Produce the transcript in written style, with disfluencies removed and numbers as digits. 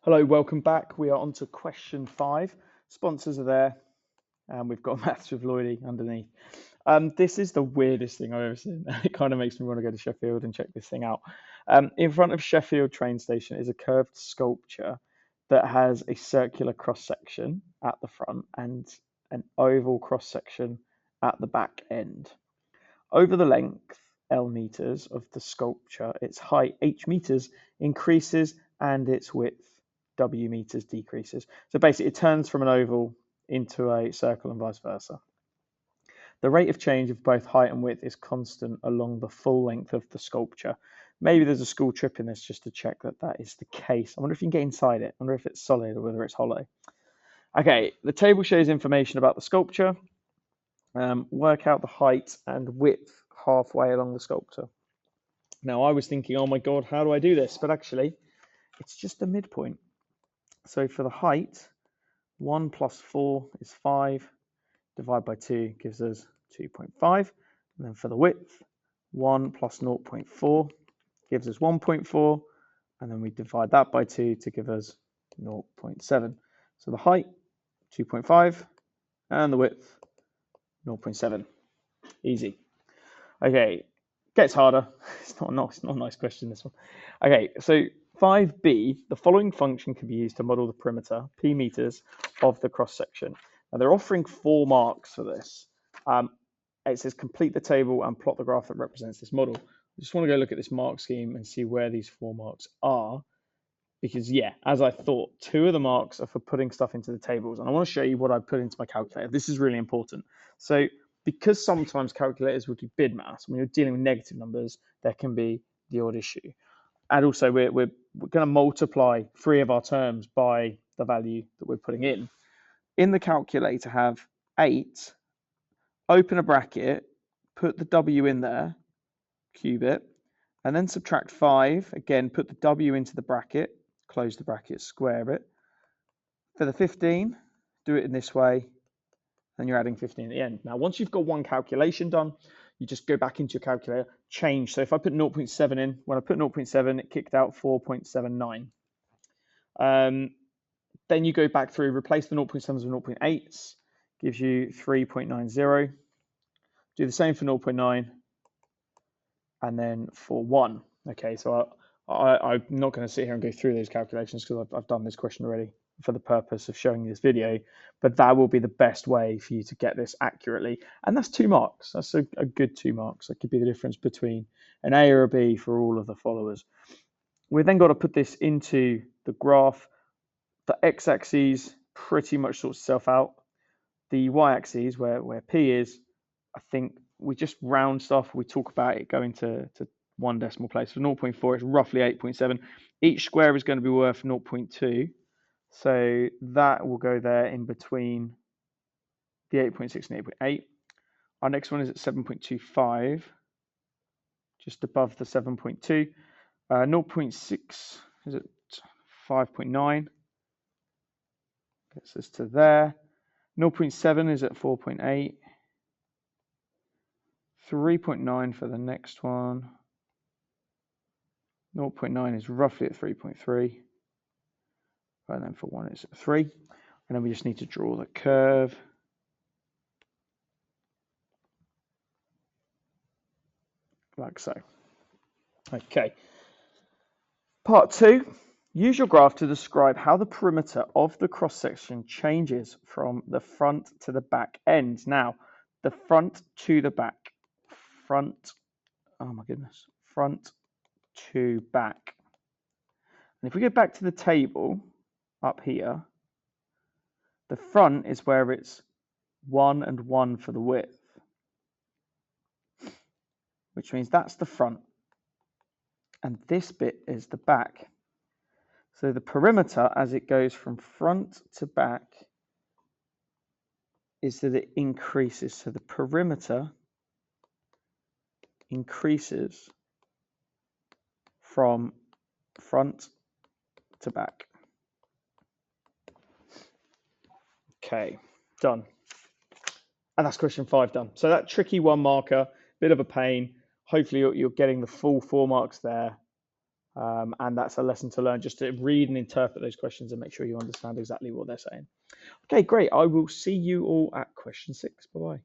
Hello, welcome back. We are on to question 5. Sponsors are there, and we've got Maths with Lloydie underneath. This is the weirdest thing I've ever seen. It kind of makes me want to go to Sheffield and check this thing out. In front of Sheffield train station is a curved sculpture that has a circular cross section at the front and an oval cross section at the back end. Over the length, L meters, of the sculpture, its height, h meters, increases and its width, W meters, decreases. So basically, it turns from an oval into a circle and vice versa. The rate of change of both height and width is constant along the full length of the sculpture. Maybe there's a school trip in this just to check that that is the case. I wonder if you can get inside it. I wonder if it's solid or whether it's hollow. Okay, the table shows information about the sculpture. Work out the height and width halfway along the sculpture. Now, I was thinking, oh my God, how do I do this? But actually, it's just the midpoint. So for the height, 1 plus 4 is 5. Divide by 2 gives us 2.5. And then for the width, 1 plus 0.4 gives us 1.4. And then we divide that by 2 to give us 0.7. So the height, 2.5, and the width, 0.7. Easy. Okay, gets harder. It's not a nice question, this one. Okay, so 5b, the following function can be used to model the perimeter, p meters, of the cross section. Now they're offering 4 marks for this. It says complete the table and plot the graph that represents this model. I just want to go look at this mark scheme and see where these 4 marks are. Because yeah, as I thought, 2 of the marks are for putting stuff into the tables. And I want to show you what I put into my calculator. This is really important. So because sometimes calculators will do bid maths, when you're dealing with negative numbers, there can be the odd issue. And also we're going to multiply 3 of our terms by the value that we're putting in. In the calculator, have 8, open a bracket, put the W in there, cube it, and then subtract 5. Again, put the W into the bracket, close the bracket, square it. For the 15, do it in this way, and you're adding 15 at the end. Now, once you've got one calculation done, you just go back into your calculator, change. So if I put 0.7 in, when I put 0.7, it kicked out 4.79. Then you go back through, replace the 0.7s with 0.8s, gives you 3.90. Do the same for 0.9, and then for 1. Okay, so I'm not going to sit here and go through those calculations because I've done this question already for the purpose of showing you this video, but that will be the best way for you to get this accurately. And that's 2 marks. That's a good 2 marks. That could be the difference between an A or a B for all of the followers. We've then got to put this into the graph. The x-axis pretty much sorts itself out. The y-axis, where P is, I think we just round stuff. We talk about it going to 1 decimal place. For 0.4, it's roughly 8.7. Each square is going to be worth 0.2. So that will go there in between the 8.6 and 8.8. Our next one is at 7.25, just above the 7.2. 0.6 is at 5.9. Gets us to there. 0.7 is at 4.8. 3.9 for the next one. 0.9 is roughly at 3.3. And then for 1 it's at 3. And then we just need to draw the curve. Like so. Okay. Part 2. Use your graph to describe how the perimeter of the cross-section changes from the front to the back end. Now, the front to the back. Front to back. And if we go back to the table up here, the front is where it's 1 and 1 for the width, which means that's the front. And this bit is the back. So the perimeter, as it goes from front to back, is that it increases. So the perimeter increases from front to back. Okay, done. And that's question 5 done. So that tricky 1 marker, bit of a pain. Hopefully you're getting the full 4 marks there. And that's a lesson to learn, just to read and interpret those questions and make sure you understand exactly what they're saying. Okay, great. I will see you all at question 6. Bye-bye.